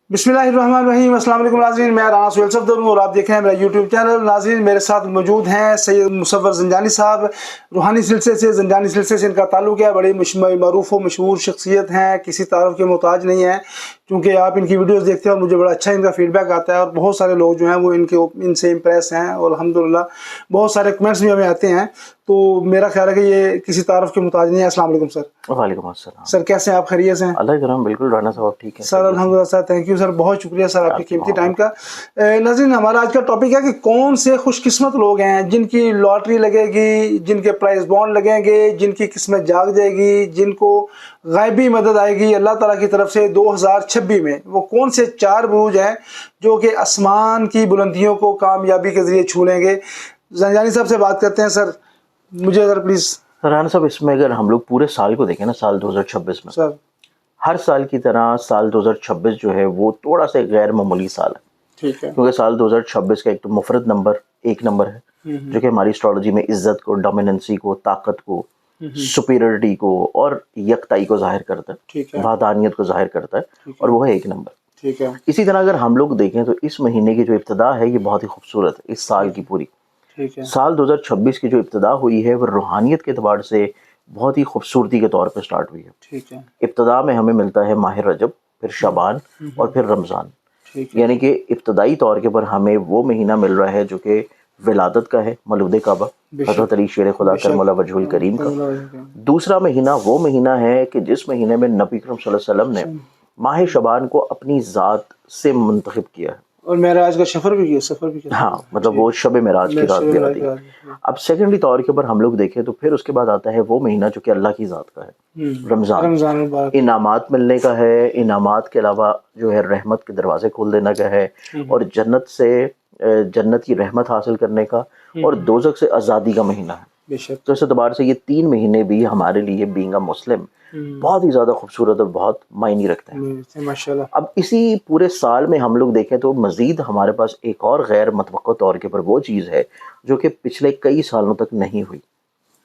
बिस्मिल्लाहिर्रहमानिर्रहीम। अस्सलाम वालेकुम नाज़रीन, मैं राना सुहेल सफदर हूँ और आप देख रहे हैं मेरा यूट्यूब चैनल। नाज़रीन, मेरे साथ मौजूद हैं सैयद मुसव्वर ज़ंजानी साहब। रूहानी सिलसिले से, ज़ंजानी सिलसिले से इनका ताल्लुक़ है। बड़ी मरूफ़ व मशहूर शख्सियत हैं, किसी तारुफ के मोहताज नहीं हैं, क्योंकि आप इनकी वीडियोस देखते हैं और मुझे बड़ा अच्छा इनका फीडबैक आता है और बहुत सारे लोग जो हैं वो इनसे इम्प्रेस हैं और अल्हम्दुलिल्लाह बहुत सारे कमेंट्स भी हमें आते हैं। तो मेरा ख्याल है कि ये किसी तारुफ के मोहताज नहीं है। अस्सलाम वालेकुम सर। वालेकुम अस्सलाम। सर कैसे हैं आप? खैरियत से हैं? अल्लाह करम, बिल्कुल राना साहब ठीक है सर। अल्हम्दुलिल्लाह सर, थैंक यू सर, बहुत शुक्रिया सर आपके कीमती टाइम का। नाज़रीन, हमारा आज का टॉपिक है कि कौन से खुशकिस्मत लोग हैं जिनकी लॉटरी लगेगी, जिनके प्राइस बॉन्ड लगेंगे, जिनकी किस्मत जाग जाएगी, जिनको गायबी मदद आएगी अल्लाह ताला की तरफ से 2026 में। वो कौन से 4 बुरूज हैं जो कि आसमान की बुलंदियों को कामयाबी के ज़रिए छू लेंगे? ज़ंजानी साहब से बात करते हैं। सर मुझे अगर प्लीज़। राना साहब, इसमें अगर हम लोग पूरे साल को देखें ना, साल 2026 में सर हर साल की तरह साल 2026 जो है वो थोड़ा सा गैर मामूली साल है। ठीक है। क्योंकि साल 2026 का एक तो मुफरद नंबर 1 नंबर है जो कि हमारी एस्ट्रोलॉजी में इज्जत को, डोमिनेंसी को, ताकत को, सुपीरियरिटी को और यकताई को जाहिर करता है, वहदानियत को जाहिर करता है, और वो है 1 नंबर। ठीक है। इसी तरह अगर हम लोग देखें तो इस महीने की जो इब्तिदा है ये बहुत ही खूबसूरत है इस साल की पूरी। ठीक है। साल 2026 की जो इब्तिदा हुई है वो रूहानियत के एतबार से बहुत ही खूबसूरती के तौर पे स्टार्ट हुई है। ठीक है। इब्तिदा में हमें मिलता है माह रजब, फिर शाबान और फिर रमज़ान। यानी कि इब्तदाई तौर के ऊपर हमें वो महीना मिल रहा है जो कि विलादत का है, मौलूद काबा हज़रत अली शेर खुदा करमल्ला वजहुल करीम का। दूसरा महीना वो महीना है कि जिस महीने में नबी करीम सल्लल्लाहु अलैहि वसल्लम ने माह शबान को अपनी ज़ात से मुंतखब किया है और मेराज का सफ़र भी किया, सफ़र भी किया। हाँ, मतलब वो शब मेराज की रात भी आती है। अब सेकेंडरी तौर के ऊपर हम लोग देखें तो फिर उसके बाद आता है वो महीना जो कि अल्लाह की ज़ात का है, रमज़ान। इनामात मिलने का है, इनामात के अलावा जो है रहमत के दरवाजे खोल देने का है, और जन्नत से जन्नत की रहमत हासिल करने का, और दोज़ख से आज़ादी का महीना है। तो इस एतबार से ये 3 महीने भी हमारे लिए बीइंग अ मुस्लिम बहुत ही ज़्यादा खूबसूरत और बहुत मायने रखते हैं माशाल्लाह। अब इसी पूरे साल में हम लोग देखें तो मज़ीद हमारे पास एक और गैर मतवक्को तौर के पर वो चीज़ है जो कि पिछले कई सालों तक नहीं हुई,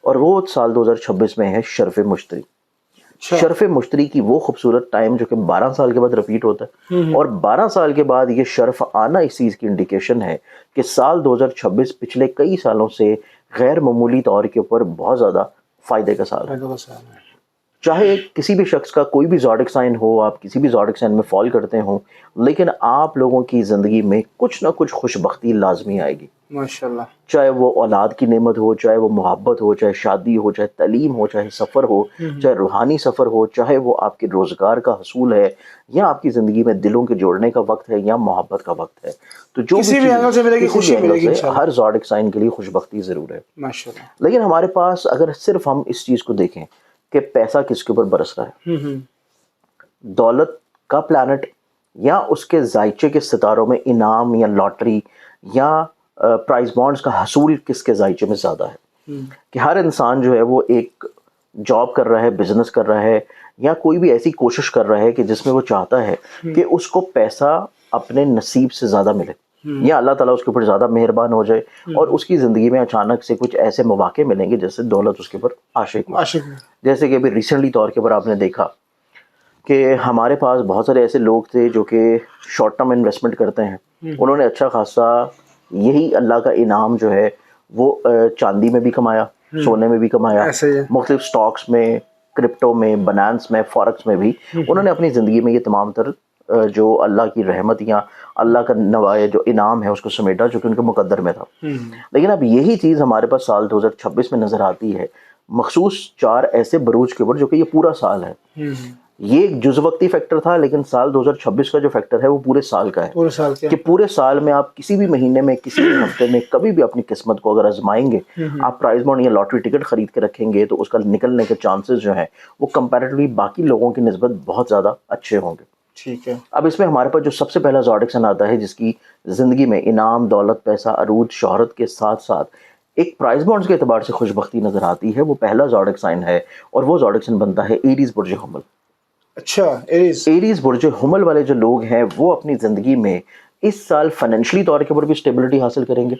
और वो साल 2026 में है शर्फ़ मुश्तरी। शर्फ़ मुश्तरी की वो खूबसूरत टाइम जो कि 12 साल के बाद रिपीट होता है, और 12 साल के बाद ये शर्फ आना इस चीज़ की इंडिकेशन है कि साल 2026 पिछले कई सालों से गैर मामूली तौर के ऊपर बहुत ज़्यादा फ़ायदे का साल है। चाहे किसी भी शख्स का कोई भी ज़ोडिक साइन हो, आप किसी भी ज़ोडिक साइन में फॉल करते हो, लेकिन आप लोगों की ज़िंदगी में कुछ ना कुछ खुशबख्ती लाजमी आएगी माशाल्लाह। चाहे वो औलाद की नेमत हो, चाहे वो मोहब्बत हो, चाहे शादी हो, चाहे तलीम हो, चाहे सफ़र हो, चाहे रूहानी सफ़र हो, चाहे वो आपके रोज़गार का हसूल है, या आपकी ज़िंदगी में दिलों के जोड़ने का वक्त है, या मोहब्बत का वक्त है। तो जो किसी भी एंगल से मिलेगी, खुशी मिलेगी इंशाल्लाह। हर ज़ोडिक साइन के लिए खुशबख्ती ज़रूर है माशाल्लाह। लेकिन हमारे पास अगर सिर्फ हम इस चीज़ को देखें कि पैसा किसके ऊपर बरस रहा है, दौलत का प्लैनेट या उसके जायचे के सितारों में इनाम या लॉटरी या प्राइस बॉन्ड्स का हसूल किसके जायचे में ज़्यादा है। कि हर इंसान जो है वो एक जॉब कर रहा है, बिजनेस कर रहा है, या कोई भी ऐसी कोशिश कर रहा है कि जिसमें वो चाहता है कि उसको पैसा अपने नसीब से ज़्यादा मिले, या अल्लाह ताला उसके ऊपर ज़्यादा मेहरबान हो जाए और उसकी ज़िंदगी में अचानक से कुछ ऐसे मौके मिलेंगे जिससे दौलत उसके ऊपर आशिक हो। जैसे कि अभी रिसेंटली तौर के ऊपर आपने देखा कि हमारे पास बहुत सारे ऐसे लोग थे जो कि शॉर्ट टर्म इन्वेस्टमेंट करते हैं, उन्होंने अच्छा खासा यही अल्लाह का इनाम जो है वो चांदी में भी कमाया, सोने में भी कमाया, मुख्तलिफ स्टॉक्स में, क्रिप्टो में, बनांस में, फॉरेक्स में भी उन्होंने अपनी ज़िंदगी में ये तमाम तर जो अल्लाह की रहमत या अल्लाह का नवाया जो इनाम है उसको समेटा, जो कि उनके मुकद्दर में था। लेकिन अब यही चीज़ हमारे पास साल 2026 में नज़र आती है, मखसूस 4 ऐसे बरूज के ऊपर जो कि ये पूरा साल है। ये एक जुज़वक्ती फैक्टर था, लेकिन साल 2026 का जो फैक्टर है वो पूरे साल का है। कि पूरे साल में आप किसी भी महीने में, किसी भी हफ्ते में, कभी भी अपनी किस्मत को अगर आजमाएंगे, आप प्राइस बॉन्ड या लॉटरी टिकट खरीद के रखेंगे तो उसका निकलने के चांसेस जो हैं वो कंपैरेटिवली बाकी लोगों की निस्बत बहुत ज़्यादा अच्छे होंगे। ठीक है। अब इसमें हमारे पास जो सबसे पहला ज़ोडिक साइन आता है जिसकी ज़िंदगी में इनाम, दौलत, पैसा, अरूज, शोहरत के साथ साथ एक प्राइस बॉन्ड्स के एतबार से खुशबख्ती नज़र आती है, वो पहला ज़ोडिक साइन है, और वो ज़ोडिक साइन बनता है एरीज़ बुर्ज हुमल। अच्छा, एरीज़ बुर्ज हुमल वाले जो लोग हैं वो अपनी ज़िंदगी में इस साल फाइनेंशियली तौर के ऊपर भी स्टेबिलिटी हासिल करेंगे,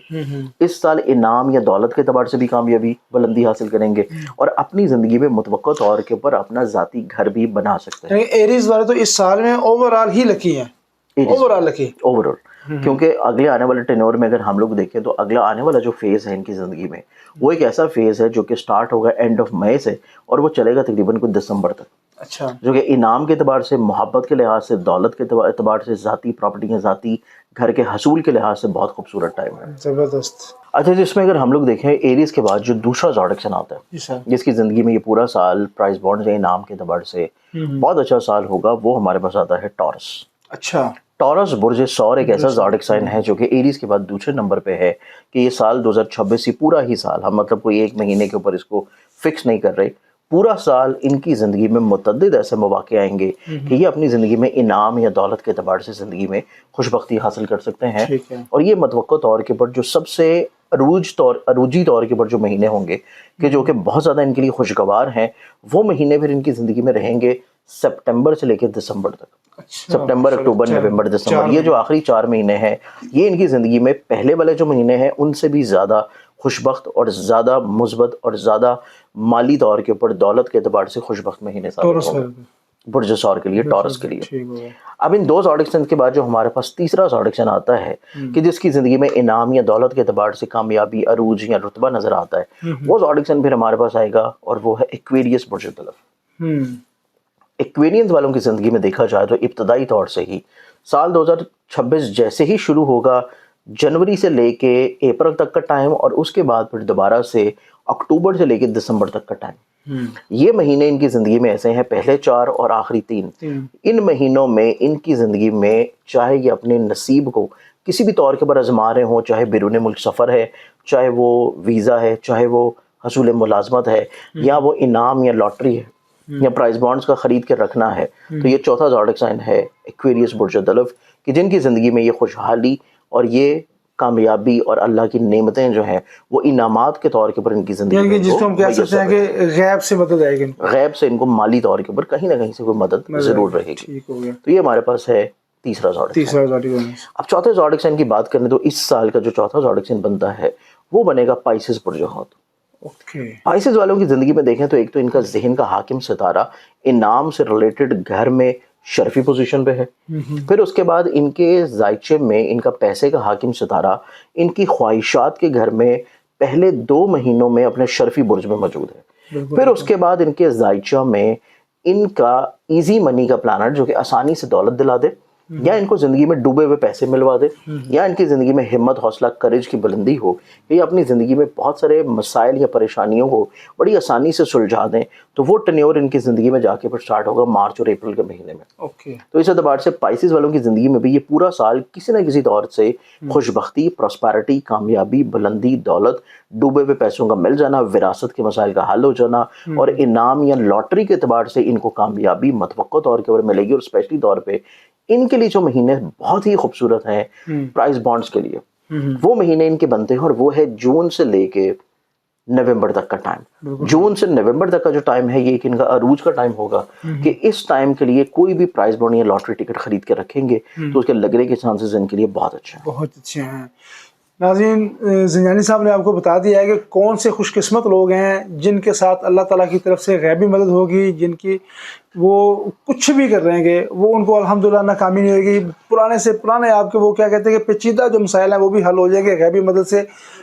इस साल इनाम या दौलत के एतबार से भी कामयाबी, बुलंदी हासिल करेंगे, और अपनी ज़िंदगी में मुतवक्को तौर के ऊपर अपना ज़ाती घर भी बना सकते हैं। एरीज़ वाले तो इस साल में ओवरऑल ही लकी हैं। اوور آل لکی اوور آل، کیونکہ اگلے آنے والے ٹینور میں اگر ہم لوگ دیکھیں تو اگلا آنے والا جو فیز ہے ان کی زندگی میں وہ ایک ایسا فیز ہے جو کہ سٹارٹ ہوگا اینڈ آف مئی سے اور وہ چلے گا تقریباً کچھ دسمبر تک، اچھا جو کہ انعام کے اعتبار سے، محبت کے لحاظ سے، دولت کے اعتبار سے، ذاتی پراپرٹیاں، ذاتی گھر کے حصول کے لحاظ سے بہت خوبصورت ٹائم ہے۔ زبردست۔ اچھا جس میں اگر ہم لوگ دیکھیں ایریز کے بعد جو دوسرا زوڈکسن آتا ہے جی سر۔ جس کی زندگی میں یہ پورا سال پرائز بانڈ یا انعام کے اعتبار سے بہت اچھا سال ہوگا، وہ ہمارے پاس آتا ہے ٹورس۔ اچھا ٹورس برج سور ایک ایسا زوڈک سائن ہے جو کہ ایریز کے بعد دوسرے نمبر پہ ہے کہ یہ سال 2026 یہ پورا ہی سال، ہم مطلب کوئی ایک مہینے کے اوپر اس کو فکس نہیں کر رہے، پورا سال ان کی زندگی میں متعدد ایسے مواقع آئیں گے کہ یہ اپنی زندگی میں انعام یا دولت کے اعتبار سے زندگی میں خوش بختی حاصل کر سکتے ہیں۔ ٹھیک ہے۔ اور یہ متوقع طور کے اوپر جو سب سے عروجی طور کے اوپر جو مہینے ہوں گے کہ جو کہ بہت زیادہ ان کے لیے خوشگوار ہیں، وہ مہینے پھر ان کی زندگی میں رہیں گے سپٹمبر سے لے کے دسمبر تک۔ اچھا، سپٹمبر، اکتوبر، نومبر، دسمبر، یہ جو آخری 4 مہینے ہیں یہ ان کی زندگی میں پہلے والے جو مہینے ہیں ان سے بھی زیادہ خوشبخت اور زیادہ مثبت اور زیادہ مالی طور کے اوپر دولت کے اعتبار سے خوشبخت مہینے ثابت ہوں گے برج سور کے لیے، ٹورس کے لیے۔ ٹھیک ہو گیا۔ اب ان 2 زوڈکسن کے بعد جو ہمارے پاس تیسرا زوڈکسن آتا ہے کہ جس کی زندگی میں انعام یا دولت کے اعتبار سے کامیابی، عروج یا رتبہ نظر آتا ہے، وہ زوڈکسن پھر ہمارے پاس آئے گا اور وہ ہے ایکویریس برج طلب۔ ایکویرینز والوں کی زندگی میں دیکھا جائے تو ابتدائی طور سے ہی سال 2026 جیسے ہی شروع ہوگا، جنوری سے لے کے اپریل تک کا ٹائم اور اس کے بعد پھر دوبارہ سے اکتوبر سے لے کے دسمبر تک کا ٹائم، یہ مہینے ان کی زندگی میں ایسے ہیں، پہلے 4 اور آخری 3۔ ان مہینوں میں ان کی زندگی میں چاہے یہ اپنے نصیب کو کسی بھی طور کے اوپر آزما رہے ہوں، چاہے بیرون ملک سفر ہے، چاہے وہ ویزا ہے، چاہے وہ حصول ملازمت ہے، یا وہ انعام یا لاٹری ہے یا پرائز بانڈز کا خرید کے رکھنا ہے، تو یہ چوتھا زوڈک سائن ہے ایکویریس برج دلو، کہ جن کی زندگی میں یہ خوشحالی اور یہ کامیابی اور اللہ کی نعمتیں جو ہیں وہ انعامات کے طور کے اوپر ان کی زندگی یعنی میں جس کو ہم کہہ سکتے ہیں کہ غیب سے مدد آئے گی، غیب سے ان کو مالی طور کے اوپر کہیں نہ کہیں سے کوئی مدد ضرور رہے گی۔ ٹھیک ہو گیا۔ تو یہ ہمارے پاس ہے تیسرا زوڈک سائن۔ تیسرا زوڈک سائن۔ اب چوتھے زوڈک سائن کی بات کریں تو اس سال کا جو چوتھا زوڈک سائن بنتا ہے وہ بنے گا پائسز برج حوت۔ اوکے۔ پائسز والوں کی زندگی میں دیکھیں تو ایک تو ان کا ذہن کا حاکم ستارہ انعام سے ریلیٹڈ گھر میں شرفی پوزیشن پہ ہے، پھر اس کے بعد ان کے زائچے میں ان کا پیسے کا حاکم ستارہ ان کی خواہشات کے گھر میں پہلے 2 مہینوں میں اپنے شرفی برج میں موجود ہے، پھر اس کے بعد ان کے زائچہ میں ان کا ایزی منی کا پلانٹ جو کہ آسانی سے دولت دلا دے، یا ان کو زندگی میں ڈوبے ہوئے پیسے ملوا دے، یا ان کی زندگی میں ہمت، حوصلہ، کریج کی بلندی ہو کہ یہ اپنی زندگی میں بہت سارے مسائل یا پریشانیوں کو بڑی آسانی سے سلجھا دیں، تو وہ ٹینیور ان کی زندگی میں جا کے پھر سٹارٹ ہوگا مارچ اور اپریل کے مہینے میں۔ اوکے۔ تو اس اعتبار سے پائسز والوں کی زندگی میں بھی یہ پورا سال کسی نہ کسی طور سے خوش بختی، پراسپیرٹی، کامیابی، بلندی، دولت، ڈوبے ہوئے پیسوں کا مل جانا، وراثت کے مسائل کا حل ہو جانا، اور انعام یا لاٹری کے اعتبار سے ان کو کامیابی متوقع طور کے اوپر ملے گی۔ اور اسپیشلی طور پہ ان کے لیے جو مہینے بہت ہی خوبصورت ہیں پرائز بانڈز کے لیے، وہ مہینے ان کے بنتے ہیں، اور وہ ہے جون سے لے کے نومبر تک کا ٹائم۔ جون سے نومبر تک کا جو ٹائم ہے یہ ایک ان کا عروج کا ٹائم ہوگا کہ اس ٹائم کے لیے کوئی بھی پرائز بانڈ یا لاٹری ٹکٹ خرید کے رکھیں گے تو اس کے لگنے کے چانسز ان کے لیے بہت اچھے ہیں۔ بہت اچھے ہیں۔ ناظرین، زنجانی صاحب نے آپ کو بتا دیا ہے کہ کون سے خوش قسمت لوگ ہیں جن کے ساتھ اللہ تعالیٰ کی طرف سے غیبی مدد ہوگی، جن کی وہ کچھ بھی کر رہے ہیں وہ ان کو الحمدللہ ناکامی نہیں ہوگی، پرانے سے پرانے آپ کے وہ کیا کہتے ہیں کہ پیچیدہ جو مسائل ہیں وہ بھی حل ہو جائیں گے غیبی مدد سے۔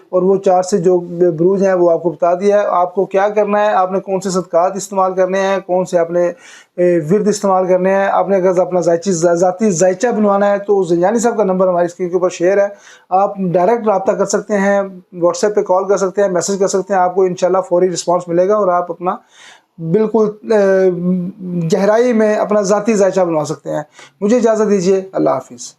اور وہ 4 سے جو بروج ہیں وہ آپ کو بتا دیا ہے، آپ کو کیا کرنا ہے، آپ نے کون سے صدقات استعمال کرنے ہیں، کون سے آپ نے ورد استعمال کرنے ہیں، آپ نے اگر اپنا ذاتی ذائچہ بنوانا ہے تو زنجانی صاحب کا نمبر ہماری اسکرین کے اوپر شیئر ہے، آپ ڈائریکٹ رابطہ کر سکتے ہیں، واٹس ایپ پہ کال کر سکتے ہیں، میسج کر سکتے ہیں، آپ کو انشاءاللہ فوری رسپانس ملے گا اور آپ اپنا بالکل گہرائی میں اپنا ذاتی ذائچہ بنوا سکتے ہیں۔ مجھے اجازت دیجیے، اللہ حافظ۔